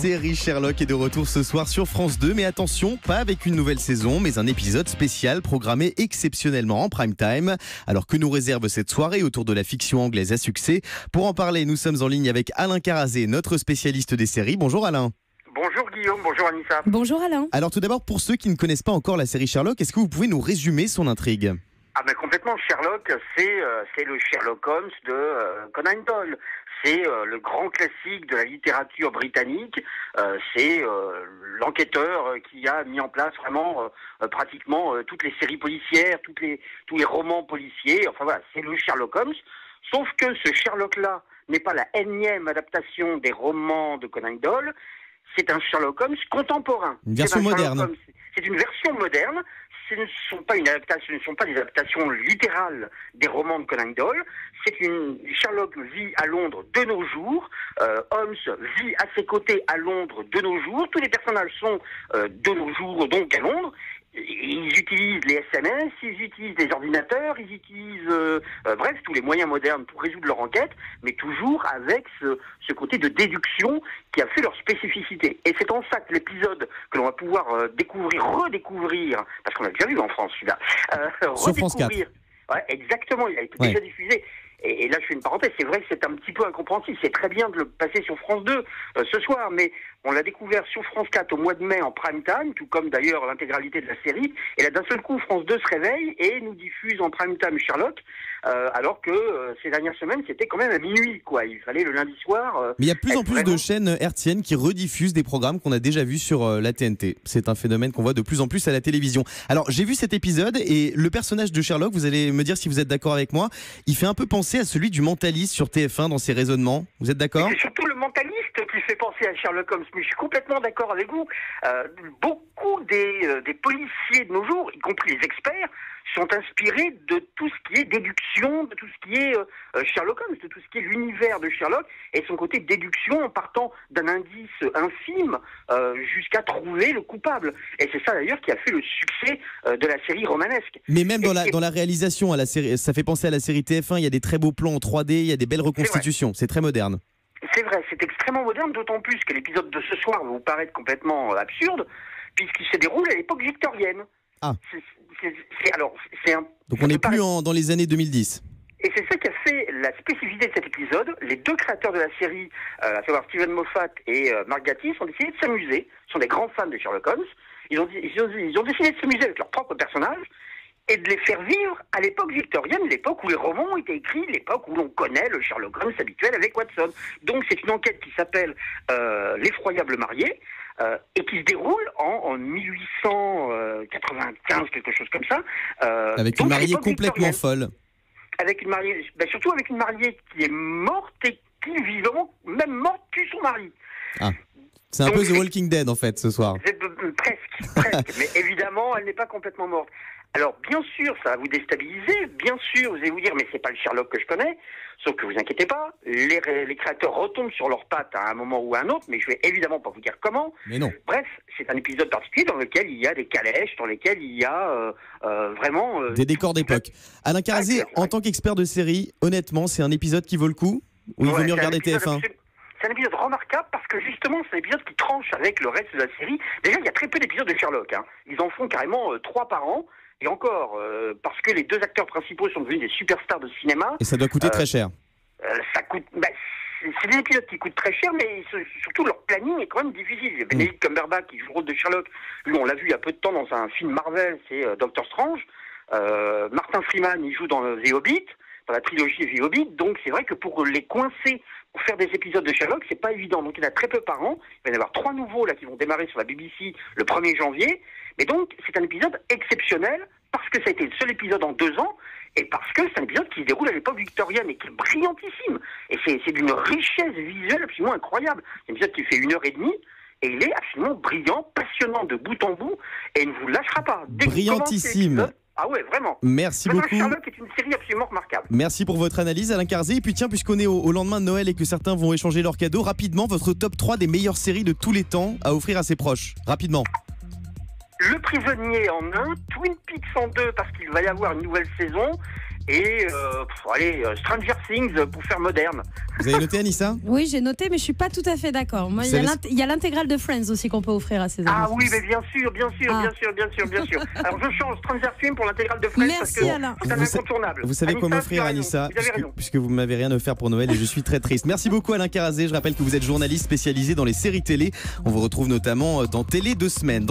Série Sherlock est de retour ce soir sur France 2, mais attention, pas avec une nouvelle saison, mais un épisode spécial programmé exceptionnellement en prime time. Alors que nous réserve cette soirée autour de la fiction anglaise à succès? Pour en parler, nous sommes en ligne avec Alain Carazé, notre spécialiste des séries. Bonjour Alain. Bonjour Guillaume, bonjour Anissa. Bonjour Alain. Alors tout d'abord, pour ceux qui ne connaissent pas encore la série Sherlock, est-ce que vous pouvez nous résumer son intrigue? Ah ben complètement, Sherlock, c'est le Sherlock Holmes de Conan Doyle. C'est le grand classique de la littérature britannique. C'est l'enquêteur qui a mis en place vraiment pratiquement toutes les séries policières, tous les romans policiers. Enfin voilà, c'est le Sherlock Holmes. Sauf que ce Sherlock-là n'est pas la énième adaptation des romans de Conan Doyle. C'est un Sherlock Holmes contemporain. Une version moderne. C'est une version moderne. Ce ne sont pas des adaptations littérales des romans de Conan Doyle. Sherlock vit à Londres de nos jours. Holmes vit à ses côtés à Londres de nos jours. Tous les personnages sont de nos jours donc à Londres. Ils utilisent les SMS, ils utilisent les ordinateurs, ils utilisent bref tous les moyens modernes pour résoudre leur enquête, mais toujours avec ce côté de déduction qui a fait leur spécificité. Et c'est en ça que l'épisode que l'on va pouvoir redécouvrir, parce qu'on l'a déjà vu en France celui-là, sur France 4. Ouais, exactement, il a été déjà diffusé. Et là, je fais une parenthèse, c'est vrai que c'est un petit peu incompréhensible. C'est très bien de le passer sur France 2 ce soir, mais on l'a découvert sur France 4 au mois de mai en prime time, tout comme d'ailleurs l'intégralité de la série. Et là, d'un seul coup, France 2 se réveille et nous diffuse en prime time Sherlock, alors que ces dernières semaines, c'était quand même à minuit, quoi. Il fallait le lundi soir. Mais il y a de plus en plus de chaînes hertziennes qui rediffusent des programmes qu'on a déjà vus sur la TNT. C'est un phénomène qu'on voit de plus en plus à la télévision. Alors, j'ai vu cet épisode et le personnage de Sherlock, vous allez me dire si vous êtes d'accord avec moi, il fait un peu penser à celui du mentaliste sur TF1 dans ses raisonnements. Vous êtes d'accord? C'est surtout le mentaliste qui fait penser à Sherlock Holmes, mais je suis complètement d'accord avec vous. Beaucoup des policiers de nos jours, y compris les experts, sont inspirés de tout ce qui est déduction, de tout ce qui est Sherlock Holmes, de tout ce qui est l'univers de Sherlock, et son côté déduction en partant d'un indice infime jusqu'à trouver le coupable. Et c'est ça d'ailleurs qui a fait le succès de la série romanesque. Mais même dans la réalisation, à la série, ça fait penser à la série TF1, il y a des très beaux plans en 3D, il y a des belles reconstitutions, c'est très moderne. C'est vrai, c'est extrêmement moderne, d'autant plus que l'épisode de ce soir va vous paraître complètement absurde, puisqu'il se déroule à l'époque victorienne. Ah. Donc on n'est plus dans les années 2010. Et c'est ça qui a fait la spécificité de cet épisode. Les deux créateurs de la série, à savoir Steven Moffat et Mark Gatiss, ont décidé de s'amuser. Ils sont des grands fans de Sherlock Holmes. Ils ont décidé de s'amuser avec leurs propres personnages et de les faire vivre à l'époque victorienne, l'époque où les romans ont été écrits, l'époque où l'on connaît le Sherlock Holmes habituel avec Watson. Donc c'est une enquête qui s'appelle L'effroyable marié, et qui se déroule en 1895, quelque chose comme ça. Avec une mariée complètement folle. Avec une mariée, surtout avec une mariée qui est morte et qui, visiblement, même morte, tue son mari. Ah. C'est un peu The Walking Dead en fait ce soir. Presque. Mais évidemment, elle n'est pas complètement morte. Alors, bien sûr, ça va vous déstabiliser. Bien sûr, vous allez vous dire, mais c'est pas le Sherlock que je connais. Sauf que vous inquiétez pas, les créateurs retombent sur leurs pattes à un moment ou à un autre, mais je vais évidemment pas vous dire comment. Mais non. Bref, c'est un épisode particulier dans lequel il y a des calèches, dans lesquels il y a vraiment... des décors d'époque. Alain Carazé, en tant qu'expert de série, honnêtement, c'est un épisode qui vaut le coup? Ou il vaut mieux regarder TF1? C'est un épisode remarquable parce que justement, c'est un épisode qui tranche avec le reste de la série. Déjà, il y a très peu d'épisodes de Sherlock. Ils en font carrément 3 par an. Et encore, parce que les 2 acteurs principaux sont devenus des superstars de cinéma. Et ça doit coûter très cher. Ça coûte... c'est des épisodes qui coûtent très cher, mais surtout leur planning est quand même difficile. Il y a Benedict Cumberbatch qui joue le rôle de Sherlock. Lui, on l'a vu il y a peu de temps dans un film Marvel, c'est Doctor Strange. Martin Freeman, il joue dans The Hobbit, dans la trilogie The Hobbit. Donc c'est vrai que pour les coincer, pour faire des épisodes de Sherlock, c'est pas évident. Donc il y en a très peu par an. Il va y en avoir 3 nouveaux là qui vont démarrer sur la BBC le 1er janvier. Mais donc c'est un épisode exceptionnel parce que ça a été le seul épisode en 2 ans et parce que c'est un épisode qui se déroule à l'époque victorienne et qui est brillantissime. Et c'est d'une richesse visuelle absolument incroyable. C'est un épisode qui fait 1h30 et il est absolument brillant, passionnant de bout en bout et il ne vous lâchera pas. Brillantissime. Ah ouais, vraiment. Merci beaucoup. Sherlock est une série absolument remarquable. Merci pour votre analyse, Alain Carazé. Et puis tiens, puisqu'on est au lendemain de Noël et que certains vont échanger leurs cadeaux, rapidement, votre top 3 des meilleures séries de tous les temps à offrir à ses proches. Rapidement. Le prisonnier en 1, Twin Peaks en 2 parce qu'il va y avoir une nouvelle saison et Stranger Things pour faire moderne. Vous avez noté, Anissa? Oui, j'ai noté, mais je suis pas tout à fait d'accord. Moi, il y a l'intégrale de Friends aussi qu'on peut offrir à ses amis. Ah oui, mais bien sûr. Alors je change Stranger Things pour l'intégrale de Friends. Merci, Alain. C'est un incontournable. Vous savez quoi m'offrir, Anissa, puisque vous ne m'avez rien offert pour Noël et je suis très triste. Merci beaucoup, Alain Carazé. Je rappelle que vous êtes journaliste spécialisé dans les séries télé. On vous retrouve notamment dans Télé 2 semaines.